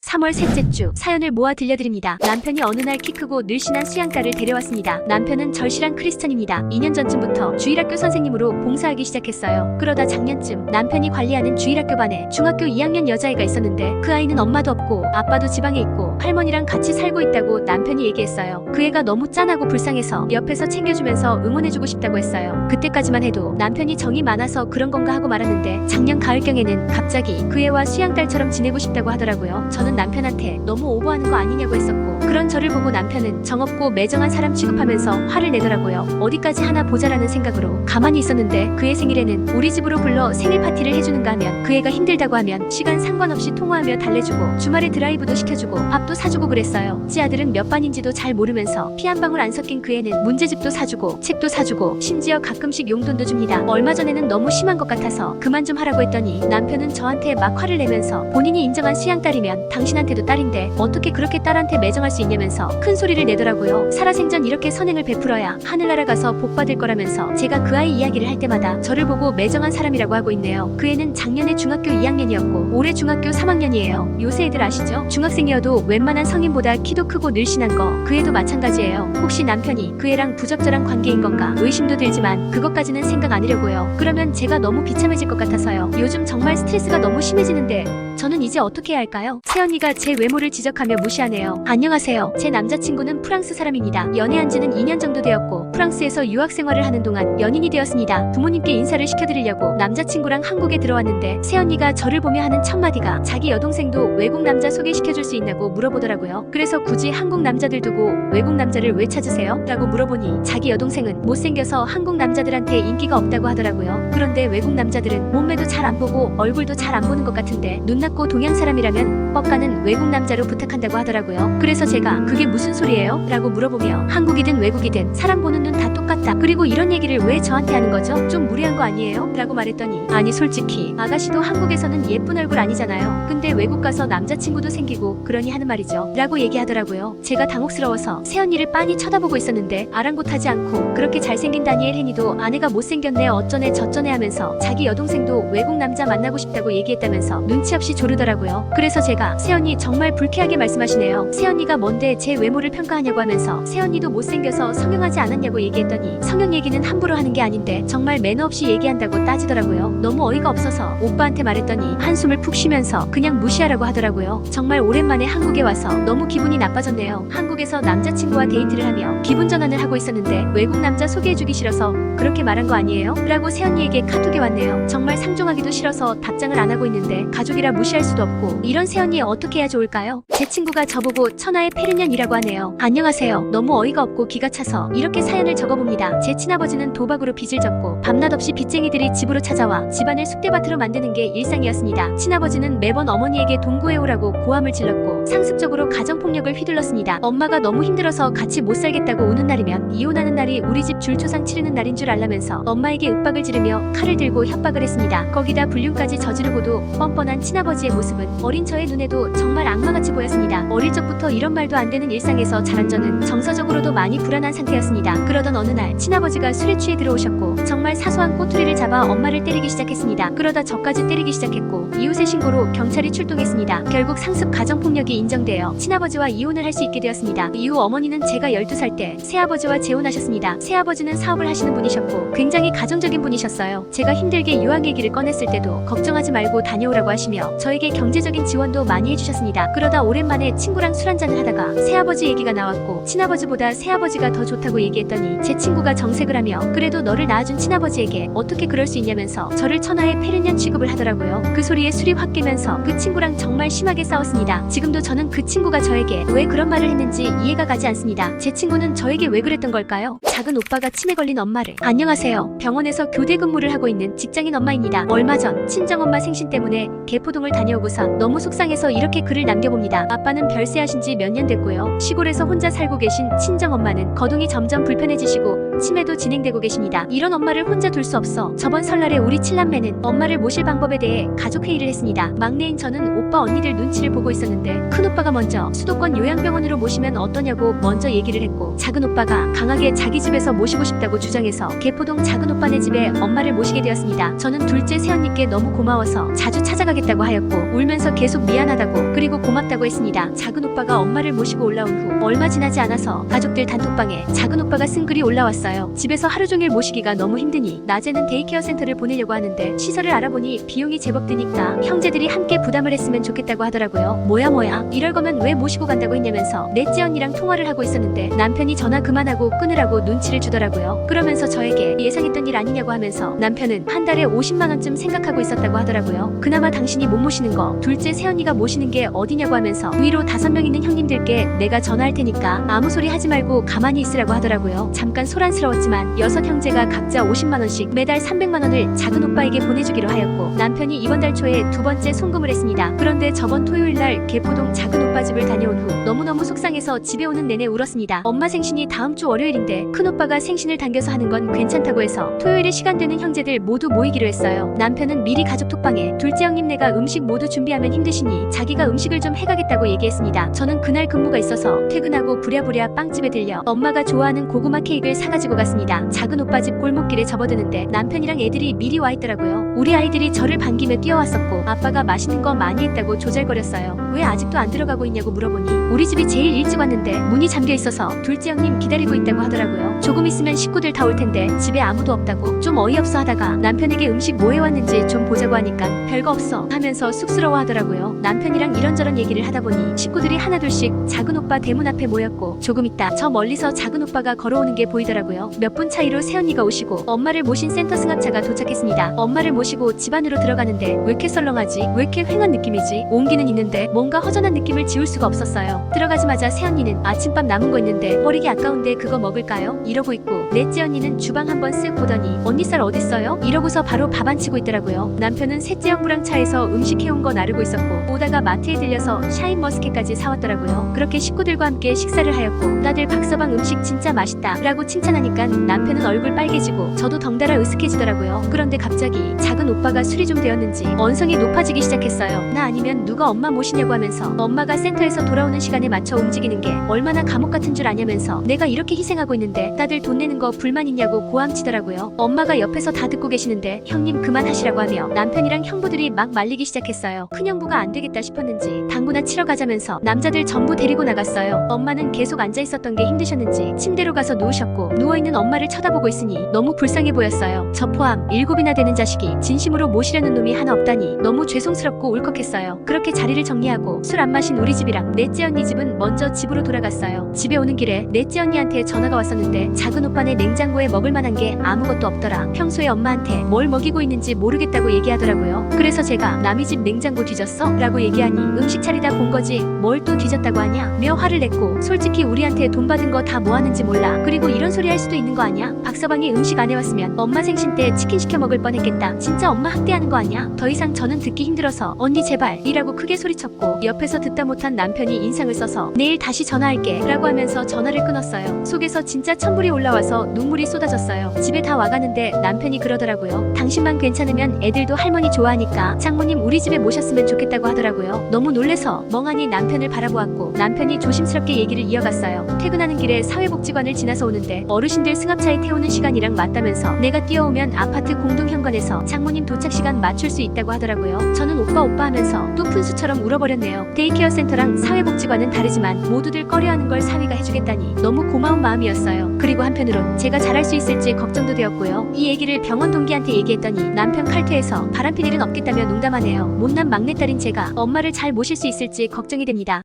3월 셋째 주 사연을 모아 들려드립니다. 남편이 어느 날 키 크고 늘씬한 수양딸을 데려왔습니다. 남편은 절실한 크리스천입니다. 2년 전쯤부터 주일학교 선생님으로 봉사하기 시작했어요. 그러다 작년쯤 남편이 관리하는 주일학교 반에 중학교 2학년 여자아이가 있었는데 그 아이는 엄마도 없고 아빠도 지방에 있고 할머니랑 같이 살고 있다고 남편이 얘기했어요. 그 애가 너무 짠하고 불쌍해서 옆에서 챙겨주면서 응원해주고 싶다고 했어요. 그때까지만 해도 남편이 정이 많아서 그런 건가 하고 말았는데 작년 가을경에는 갑자기 그 애와 수양딸처럼 지내고 싶다고 하더라고요. 저는 남편한테 너무 오버하는 거 아니냐고 했었고 그런 저를 보고 남편은 정없고 매정한 사람 취급하면서 화를 내더라고요. 어디까지 하나 보자라는 생각으로 가만히 있었는데 그의 생일에는 우리 집으로 불러 생일 파티를 해주는가 하면 그 애가 힘들다고 하면 시간 상관없이 통화하며 달래주고 주말에 드라이브도 시켜주고 밥도 사주고 그랬어요. 지 아들은 몇 반인지도 잘 모르면서 피 한 방울 안 섞인 그 애는 문제집도 사주고 책도 사주고 심지어 가끔씩 용돈도 줍니다. 얼마 전에는 너무 심한 것 같아서 그만 좀 하라고 했더니 남편은 저한테 막 화를 내면서 본인이 인정한 수양딸이면 당신한테도 딸인데 어떻게 그렇게 딸한테 매정할 수 있냐면서 큰 소리를 내더라고요. 살아생전 이렇게 선행을 베풀어야 하늘나라 가서 복 받을 거라면서 제가 그 아이 이야기를 할 때마다 저를 보고 매정한 사람이라고 하고 있네요. 그 애는 작년에 중학교 2학년이었고 올해 중학교 3학년이에요. 요새 애들 아시죠? 중학생이어도 웬만한 성인보다 키도 크고 늘씬한 거 그 애도 마찬가지예요. 혹시 남편이 그 애랑 부적절한 관계인 건가 의심도 들지만 그것까지는 생각 안 하려고요. 그러면 제가 너무 비참해질 것 같아서요. 요즘 정말 스트레스가 너무 심해지는데 저는 이제 어떻게 해야 할까요? 새언니가 제 외모를 지적하며 무시하네요. 안녕하세요. 제 남자친구는 프랑스 사람입니다. 연애한 지는 2년 정도 되었고 프랑스에서 유학 생활을 하는 동안 연인이 되었습니다. 부모님께 인사를 시켜드리려고 남자친구랑 한국에 들어왔는데 새언니가 저를 보며 하는 첫 마디가 자기 여동생도 외국 남자 소개시켜줄 수 있냐고 물어보더라고요. 그래서 굳이 한국 남자들 두고 외국 남자를 왜 찾으세요? 라고 물어보니 자기 여동생은 못생겨서 한국 남자들한테 인기가 없다고 하더라고요. 그런데 외국 남자들은 몸매도 잘 안 보고 얼굴도 잘 안 보는 것 같은데 눈 낮고 동양 사람이라면 뻑가는 외국 남자로 부탁한다고 하더라고요. 그래서 제가 그게 무슨 소리예요? 라고 물어보며 한국이든 외국이든 사람 보는 눈 다 똑같다. 그리고 이런 얘기를 왜 저한테 하는 거죠? 좀 무리한 거 아니에요? 라고 말했더니 아니 솔직히 아가씨도 한국에서는 예쁜 얼굴 아니잖아요. 근데 외국 가서 남자친구도 생기고 그러니 하는 말이죠. 라고 얘기하더라고요. 제가 당혹스러워서 새언니를 빤히 쳐다보고 있었는데 아랑곳하지 않고 그렇게 잘생긴 다니엘 헤니도 아내가 못생겼네 어쩌네 저쩌네 하면서 자기 여동생도 외국 남자 만나고 싶다고 얘기했다면서 눈치 없이 조르더라고요. 그래서 제가 새언니 정말 불쾌하게 말씀하시네요. 새언니가 뭔데 제 외모를 평가하냐고 하면서 새언니도 못생겨서 성형하지 않았냐고 얘기했더니 성형 얘기는 함부로 하는 게 아닌데 정말 매너 없이 얘기한다고 따지더라고요. 너무 어이가 없어서 오빠한테 말했더니 한숨을 푹 쉬면서 그냥 무시하라고 하더라고요. 정말 오랜만에 한국에 와서 너무 기분이 나빠졌네요. 한국에서 남자친구와 데이트를 하며 기분 전환을 하고 있었는데 외국 남자 소개해주기 싫어서 그렇게 말한 거 아니에요? 라고 새언니에게 카톡이 왔네요. 정말 상종하기도 싫어서 답장을 안 하고 있는데 가족이라 무시할 수도 없고 이런 새언니 어떻게 해야 좋을까요? 제 친구가 저보고 천하의 페르년이라고 하네요. 안녕하세요. 너무 어이가 없고 기가 차서 이렇게 사연을 적어봅니다. 제 친아버지는 도박으로 빚을 졌고 밤낮 없이 빚쟁이들이 집으로 찾아와 집안을 쑥대밭으로 만드는 게 일상이었습니다. 친아버지는 매번 어머니에게 동거해오라고 고함을 질렀고 상습적으로 가정폭력을 휘둘렀습니다. 엄마가 너무 힘들어서 같이 못 살겠다고 우는 날이면 이혼하는 날이 우리 집 줄초상 치르는 날인 줄 알라면서 엄마에게 윽박을 지르며 칼을 들고 협박을 했습니다. 거기다 불륜까지 저지르고도 뻔뻔한 친아버지의 모습은 어린 저의 눈에도 정말 악마같이 보였습니다. 어릴 적부터 이런 말도 안 되는 일상에서 자란 저는 정서적으로도 많이 불안한 상태였습니다. 그러던 어느 날 친아버지가 술에 취해 들어오셨고 정말 사소한 꼬투리를 잡아 엄마를 때리기 시작했습니다. 그러다 저까지 때리기 시작했고 이웃의 신고로 경찰이 출동했습니다. 결국 상습 가정폭력이 인정되어 친아버지와 이혼을 할 수 있게 되었습니다. 이후 어머니는 제가 12살 때 새아버지와 재혼하셨습니다. 새아버지는 사업을 하시는 분이셨고 굉장히 가정적인 분이셨어요. 제가 힘들게 유학 얘기를 꺼냈을 때도 걱정하지 말고 다녀오라고 하시며 저에게 경제적인 지원도 많이 해주셨습니다. 그러다 오랜만에 친구랑 술 한잔을 하다가 새아버지 얘기가 나왔고 친아버지보다 새아버지가 더 좋다고 얘기했더니 제 친구가 정색을 하며 그래도 너를 낳아준 친아버지에게 어떻게 그럴 수 있냐면서 저를 천하의 페르년 취급을 하더라고요. 그 소리에 술이 확 깨면서 그 친구랑 정말 심하게 싸웠습니다. 지금도 저는 그 친구가 저에게 왜 그런 말을 했는지 이해가 가지 않습니다. 제 친구는 저에게 왜 그랬던 걸까요? 작은 오빠가 치매 걸린 엄마를 안녕하세요. 병원에서 교대 근무를 하고 있는 직장인 엄마입니다. 얼마 전 친정엄마 생신 때문에 개포동을 다녀오고선 너무 속상해서 이렇게 글을 남겨봅니다. 아빠는 별세하신 지 몇 년 됐고요. 시골에서 혼자 살고 계신 친정엄마는 거동이 점점 불편해지시고 치매도 진행되고 계십니다. 이런 엄마를 혼자 둘 수 없어 저번 설날에 우리 칠남매는 엄마를 모실 방법에 대해 가족회의를 했습니다. 막내인 저는 오빠 언니들 눈치를 보고 있었는데 큰오빠가 먼저 수도권 요양병원으로 모시면 어떠냐고 먼저 얘기를 했고 작은 오빠가 강하게 자기 집에서 모시고 싶다고 주장해서 개포동 작은 오빠네 집에 엄마를 모시게 되었습니다. 저는 둘째 새언니께 너무 고마워서 자주 찾아가겠다고 하였고 하였고 울면서 계속 미안하다고 그리고 고맙다고 했습니다. 작은 오빠가 엄마를 모시고 올라온 후 얼마 지나지 않아서 가족들 단톡방에 작은 오빠가 쓴 글이 올라왔어요. 집에서 하루 종일 모시기가 너무 힘드니 낮에는 데이케어 센터를 보내려고 하는데 시설을 알아보니 비용이 제법 드니까 형제들이 함께 부담을 했으면 좋겠다고 하더라고요. 뭐야 이럴 거면 왜 모시고 간다고 했냐면서 넷째 언니랑 통화를 하고 있었는데 남편이 전화 그만하고 끊으라고 눈치를 주더라고요. 그러면서 저에게 예상했던 일 아니냐고 하면서 남편은 한 달에 50만 원쯤 생각하고 있었다고 하더라고요. 그나마 당신이 못 모시는 거 둘째 새언니가 모시는 게 어디냐고 하면서 위로 5명 있는 형님들께 내가 전화할 테니까 아무 소리 하지 말고 가만히 있으라고 하더라고요. 잠깐 소란스러웠지만 6형제가 각자 50만 원씩 매달 300만 원을 작은 오빠에게 보내주기로 하였고 남편이 이번 달 초에 2번째 송금을 했습니다. 그런데 저번 토요일날 개포동 작은 오빠 집을 다녀온 후 너무너무 속상해서 집에 오는 내내 울었습니다. 엄마 생신이 다음 주 월요일인데 큰오빠가 생신을 당겨서 하는 건 괜찮다고 해서 토요일에 시간 되는 형제들 모두 모이기로 했어요. 남편은 미리 가족 톡방에 둘째 형님네가 음식 모두 준비하면 힘드시니 자기가 음식을 좀 해가겠다고 얘기했습니다. 저는 그날 근무가 있어서 퇴근하고 부랴부랴 빵집에 들려 엄마가 좋아하는 고구마 케이크를 사가지고 갔습니다. 작은 오빠 집 골목길에 접어드는데 남편이랑 애들이 미리 와 있더라고요. 우리 아이들이 저를 반기며 뛰어왔었고 아빠가 맛있는 거 많이 했다고 조잘거렸어요. 왜 아직도 안 들어가고 있냐고 물어보니 우리 집이 제일 일찍 왔는데 문이 잠겨 있어서 둘째 형님 기다리고 있다고 하더라고요. 조금 있으면 식구들 다 올 텐데 집에 아무도 없다고 좀 어이없어 하다가 남편에게 음식 뭐 해왔는지 좀 보자고 하니까 별거 없어 하면서 쑥스러워 하더라고요. 남편이랑 이런저런 얘기를 하다 보니 식구들이 하나둘씩 작은 오빠 대문 앞에 모였고 조금 있다 저 멀리서 작은 오빠가 걸어오는 게 보이더라고요. 몇 분 차이로 새언니가 오시고 엄마를 모신 센터 승합차가 도착했습니다. 엄마를 모시고 집 안으로 들어가는데 왜 이렇게 썰렁하지? 왜 이렇게 휑한 느낌이지? 온기는 있는데 뭔가 허전한 느낌을 지울 수가 없었어요. 들어가자마자 새언니는 아침밥 남은 거 있는데 버리기 아까운데 그거 먹을까요? 이러고 있고 넷째 언니는 주방 한번 쓱 보더니 언니 쌀 어딨어요? 이러고서 바로 밥 안 치고 있더라고요. 남편은 셋째 형부랑 차에서 음식 해온 거 나르고 있었고 오다가 마트에 들려서 샤인머스켓까지 사왔더라고요. 그렇게 식구들과 함께 식사를 하였고 다들 박서방 음식 진짜 맛있다 라고 칭찬하니까 남편은 얼굴 빨개지고 저도 덩달아 으슥해지더라고요. 그런데 갑자기 작은 오빠가 술이 좀 되었는지 언성이 높아지기 시작했어요. 나 아니면 누가 엄마 모시냐고 하면서 엄마가 센터에서 돌아오는 시간에 맞춰 움직이는 게 얼마나 감옥 같은 줄 아냐면서 내가 이렇게 희생하고 있는데 다들 돈 내는 거 불만 있냐고 고함치더라고요. 엄마가 옆에서 다 듣고 계시는데 형님 그만하시라고 하며 남편이랑 형부들이 막 말리기 시작했어요. 큰형부가 안 되겠다 싶었는지 당구나 치러 가자면서 남자들 전부 데리고 나갔어요. 엄마는 계속 앉아 있었던 게 힘드셨는지 침대로 가서 누우셨고 누워있는 엄마를 쳐다보고 있으니 너무 불쌍해 보였어요. 저 포함 7이나 되는 자식이 진심으로 모시려는 놈이 하나 없다니 너무 죄송스럽고 울컥했어요. 그렇게 자리를 정리하고 술 안 마신 우리 집이랑 넷째 언니 집은 먼저 집으로 돌아갔어요. 집에 오는 길에 넷째 언니한테 전화가 왔었는데 작은 오빠네 냉장고에 먹을 만한 게 아무것도 없더라. 평소에 엄마한테 뭘 먹이고 있는지 모르겠다고 얘기하더라고요. 그래서 제가 남의 집 냉장고 뒤졌어? 라고 얘기하니 음식 차리다 본 거지 뭘 또 뒤졌다고 하냐? 며 화를 냈고 솔직히 우리한테 돈 받은 거 다 뭐 하는지 몰라. 그리고 이런 소리 할 수도 있는 거 아니야? 박서방이 음식 안 해왔으면 엄마 생신 때 치킨 시켜 먹을 뻔했겠다. 진짜 엄마 학대하는 거 아니야? 더 이상 저는 듣기 힘들어서 언니 제발 이라고 크게 소리쳤고 옆에서 듣다 못한 남편이 인상을 써서 내일 다시 전화할게 라고 하면서 전화를 끊었어요. 속에서 진짜 천불이 올라와서 눈물이 쏟아졌어요. 집에 다 와가는데 남편이 그러더라고요. 당신만 괜찮으면 애들도 할머니 좋아하니까 장모님 우리 집에 모셨으면 좋겠다고 하더라고요. 너무 놀래서 멍하니 남편을 바라보았고 남편이 조심스럽게 얘기를 이어갔어요. 퇴근하는 길에 사회복지관을 지나서 오는데 어르신들 승합차에 태우는 시간이랑 맞다면서 내가 뛰어오면 아파트 공동현관에서 장모님 도착 시간 맞출 수 있다고 하더라고요. 저는 오빠 하면서 또 푼수처럼 울어버렸네요. 데이케어 센터랑 사회복지관은 다르지만 모두들 꺼려하는 걸 사위가 해주겠다니 너무 고마운 마음이었어요. 그리고 한편으론 제가 잘할 수 있을지 걱정도 되었고요. 이 얘기를 병원 동기한테 얘기했더니 남편 칼퇴해서 바람필 일은 없겠다며 농담하네요. 못난 막내딸인 제가 엄마를 잘 모실 수 있을지 걱정이 됩니다.